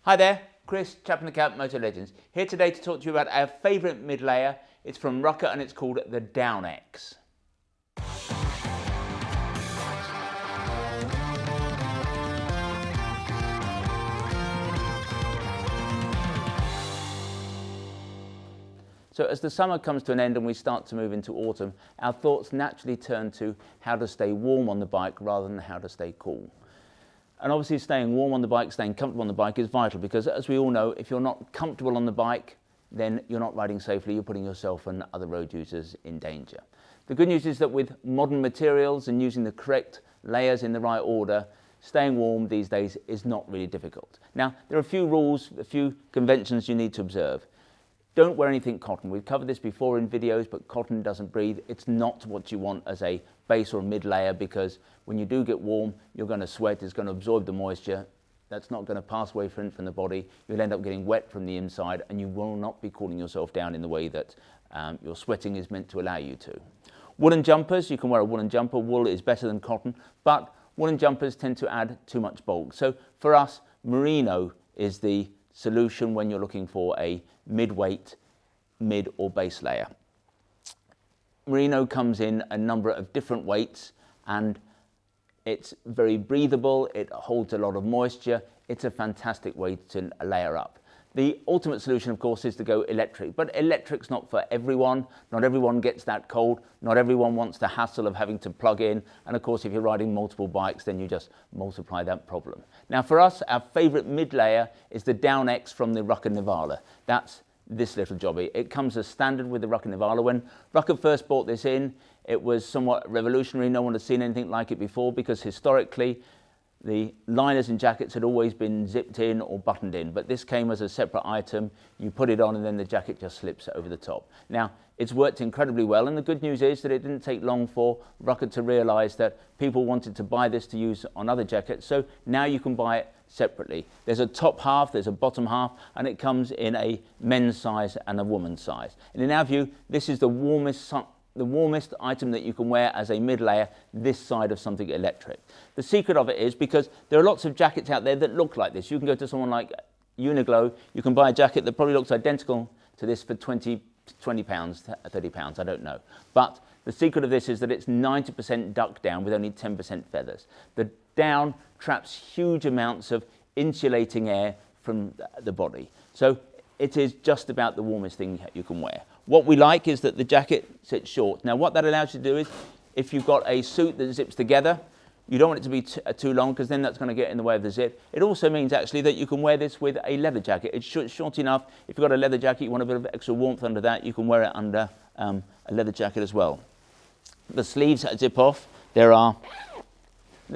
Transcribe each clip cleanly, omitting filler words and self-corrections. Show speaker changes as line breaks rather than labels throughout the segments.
Hi there, Chris, chap in the cap, Motolegends, here today to talk to you about our favourite mid layer. It's from Rukka and it's called the Down X. So as the summer comes to an end and we start to move into autumn, our thoughts naturally turn to how to stay warm on the bike rather than how to stay cool. And obviously staying warm on the bike, staying comfortable on the bike is vital because, as we all know, if you're not comfortable on the bike, then you're not riding safely, you're putting yourself and other road users in danger. The good news is that with modern materials and using the correct layers in the right order, staying warm these days is not really difficult. Now, there are a few rules, a few conventions you need to observe. Don't wear anything cotton. We've covered this before in videos, but cotton doesn't breathe. It's not what you want as a base or a mid layer because when you do get warm, you're going to sweat, it's going to absorb the moisture. That's not going to pass away from the body. You'll end up getting wet from the inside and you will not be cooling yourself down in the way that your sweating is meant to allow you to. Woolen jumpers, you can wear a woolen jumper. Wool is better than cotton, but woolen jumpers tend to add too much bulk. So for us, merino is the solution when you're looking for a mid-weight, mid or base layer. Merino comes in a number of different weights and it's very breathable, it holds a lot of moisture, it's a fantastic way to layer up. The ultimate solution, of course, is to go electric, but electric's not for everyone. Not everyone gets that cold, not everyone wants the hassle of having to plug in, and of course if you're riding multiple bikes then you just multiply that problem. Now for us, our favourite mid layer is the Down X from the Rukka Nivala. That's this little jobby. It comes as standard with the Rukka Nivala. When Rukka first brought this in, it was somewhat revolutionary. No one had seen anything like it before because historically the liners and jackets had always been zipped in or buttoned in, but this came as a separate item. You put it on and then the jacket just slips over the top. Now, it's worked incredibly well, and the good news is that it didn't take long for Rukka to realise that people wanted to buy this to use on other jackets, so now you can buy it separately. There's a top half, there's a bottom half, and it comes in a men's size and a woman's size. And in our view, this is the warmest item that you can wear as a mid layer this side of something electric. The secret of it is because there are lots of jackets out there that look like this. You can go to someone like Uniqlo, you can buy a jacket that probably looks identical to this for £20, £30, I don't know. But the secret of this is that it's 90% duck down with only 10% feathers. The down traps huge amounts of insulating air from the body. So it is just about the warmest thing you can wear. What we like is that the jacket sits short. Now what that allows you to do is, if you've got a suit that zips together, you don't want it to be too long because then that's going to get in the way of the zip. It also means actually that you can wear this with a leather jacket. It's short enough. If you've got a leather jacket, you want a bit of extra warmth under that, you can wear it under a leather jacket as well. The sleeves zip off. They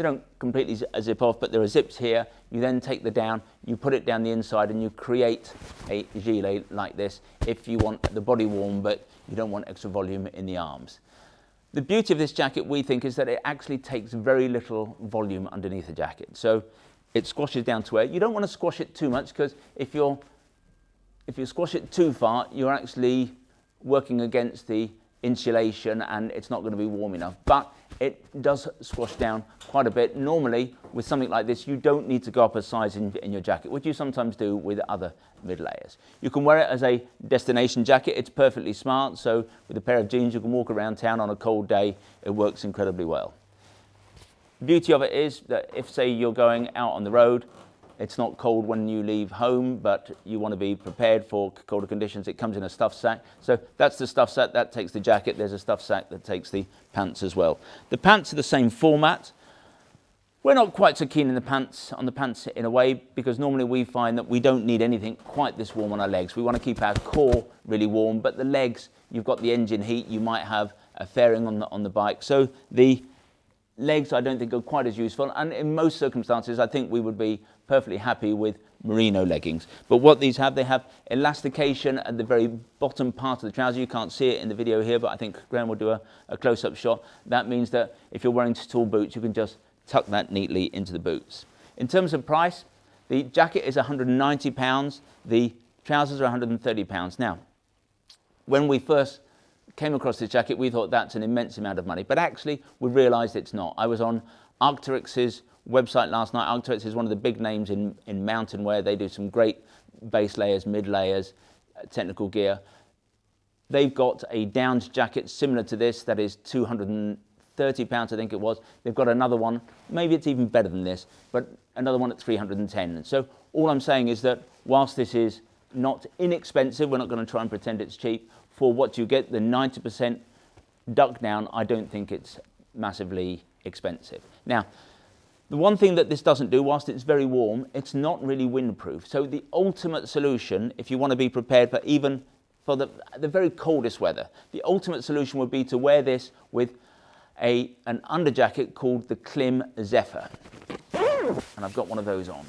don't completely zip off, but there are zips here. You then take the down, you put it down the inside and you create a gilet like this if you want the body warm but you don't want extra volume in the arms. The beauty of this jacket, we think, is that it actually takes very little volume underneath the jacket. So it squashes down to air. You don't want to squash it too much because if you squash it too far, you're actually working against the insulation and it's not going to be warm enough. But it does squash down quite a bit. Normally, with something like this, you don't need to go up a size in your jacket, which you sometimes do with other mid layers. You can wear it as a destination jacket. It's perfectly smart. So with a pair of jeans, you can walk around town on a cold day. It works incredibly well. The beauty of it is that if, say, you're going out on the road, it's not cold when you leave home, but you want to be prepared for colder conditions. It comes in a stuff sack. So that's the stuff sack, that takes the jacket. There's a stuff sack that takes the pants as well. The pants are the same format. We're not quite so keen on the pants in a way, because normally we find that we don't need anything quite this warm on our legs. We want to keep our core really warm, but the legs, you've got the engine heat, you might have a fairing on the bike. So the legs I don't think are quite as useful, and in most circumstances I think we would be perfectly happy with merino leggings. But what these have, they have elastication at the very bottom part of the trouser. You can't see it in the video here, but I think Graham will do a close-up shot. That means that if you're wearing tall boots, you can just tuck that neatly into the boots. In terms of price, the jacket is £190, the trousers are £130. Now, when we first came across this jacket, we thought that's an immense amount of money, but actually we realised it's not. I was on Arc'teryx's website last night. Arcteryx is one of the big names in mountain wear. They do some great base layers, mid layers, technical gear. They've got a downed jacket similar to this that is £230, I think it was. They've got another one, maybe it's even better than this, but another one at 310. So all I'm saying is that whilst this is not inexpensive, we're not going to try and pretend it's cheap, for what you get, the 90% duck down, I don't think it's massively expensive. Now, the one thing that this doesn't do, whilst it's very warm, it's not really windproof. So the ultimate solution, if you want to be prepared for even for the very coldest weather, the ultimate solution would be to wear this with an underjacket called the Klim Zephyr. And I've got one of those on.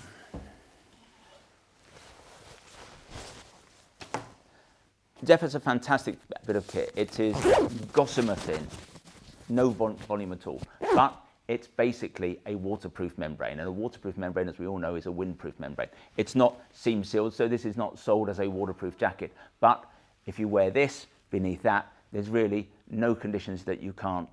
Zephyr's a fantastic bit of kit. It is gossamer thin, no volume at all, but it's basically a waterproof membrane, and a waterproof membrane, as we all know, is a windproof membrane. It's not seam sealed, so this is not sold as a waterproof jacket, but if you wear this beneath that, there's really no conditions that you can't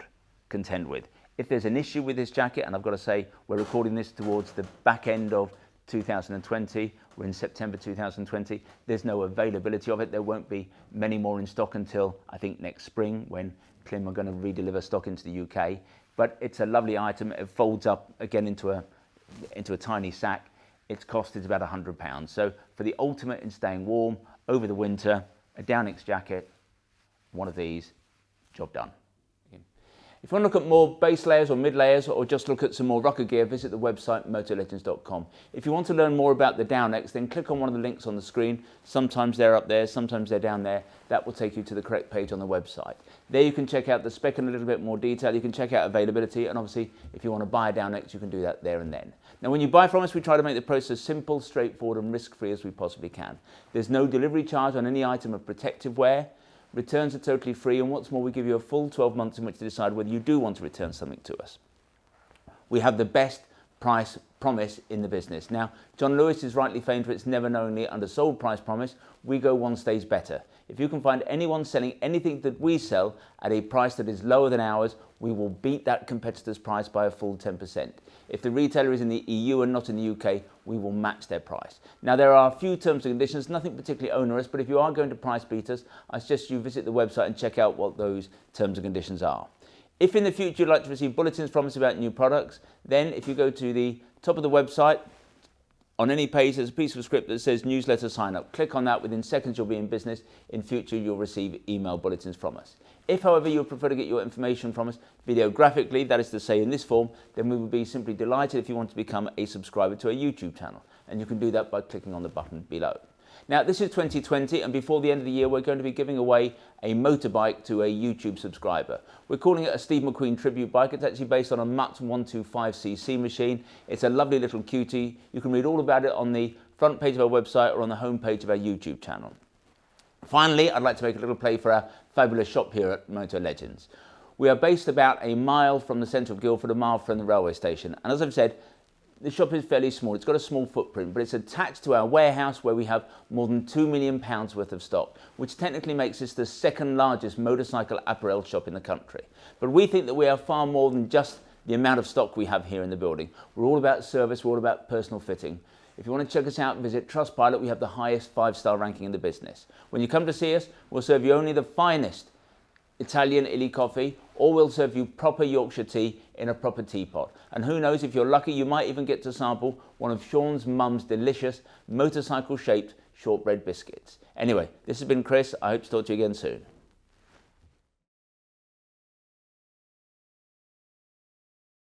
contend with. If there's an issue with this jacket, and I've got to say, we're recording this towards the back end of 2020, we're in September 2020, there's no availability of it. There won't be many more in stock until, I think, next spring, when Klim are going to redeliver stock into the UK. But it's a lovely item. It folds up again into a tiny sack. Its cost is about £100. So for the ultimate in staying warm over the winter, a Down X jacket, one of these, job done. If you want to look at more base layers or mid layers, or just look at some more Rukka gear, visit the website motolegends.com. If you want to learn more about the Down X, then click on one of the links on the screen. Sometimes they're up there, sometimes they're down there. That will take you to the correct page on the website. There you can check out the spec in a little bit more detail. You can check out availability, and obviously if you want to buy a Down X, you can do that there and then. Now, when you buy from us, we try to make the process simple, straightforward and risk-free as we possibly can. There's no delivery charge on any item of protective wear. Returns are totally free, and what's more, we give you a full 12 months in which to decide whether you do want to return something to us. We have the best price promise in the business. Now, John Lewis is rightly famed for its never knowingly undersold price promise. We go one stage better. If you can find anyone selling anything that we sell at a price that is lower than ours, we will beat that competitor's price by a full 10%. If the retailer is in the EU and not in the UK, we will match their price. Now, there are a few terms and conditions, nothing particularly onerous, but if you are going to price beat us, I suggest you visit the website and check out what those terms and conditions are. If in the future you'd like to receive bulletins from us about new products, then if you go to the top of the website, on any page there's a piece of script that says newsletter sign up. Click on that, within seconds you'll be in business. In future you'll receive email bulletins from us. If, however, you prefer to get your information from us videographically, that is to say in this form, then we would be simply delighted if you want to become a subscriber to our YouTube channel. And you can do that by clicking on the button below. Now, this is 2020, and before the end of the year, we're going to be giving away a motorbike to a YouTube subscriber. We're calling it a Steve McQueen tribute bike. It's actually based on a Mutt 125cc machine. It's a lovely little cutie. You can read all about it on the front page of our website or on the home page of our YouTube channel. Finally, I'd like to make a little play for our fabulous shop here at Motolegends. We are based about a mile from the centre of Guildford, a mile from the railway station. And as I've said, the shop is fairly small. It's got a small footprint, but it's attached to our warehouse where we have more than £2 million worth of stock, which technically makes this the second largest motorcycle apparel shop in the country. But we think that we are far more than just the amount of stock we have here in the building. We're all about service, we're all about personal fitting. If you want to check us out, visit Trustpilot. We have the highest 5-star ranking in the business. When you come to see us, we'll serve you only the finest Italian illy coffee, or we'll serve you proper Yorkshire tea in a proper teapot. And who knows, if you're lucky, you might even get to sample one of Sean's mum's delicious motorcycle-shaped shortbread biscuits. Anyway, this has been Chris. I hope to talk to you again soon.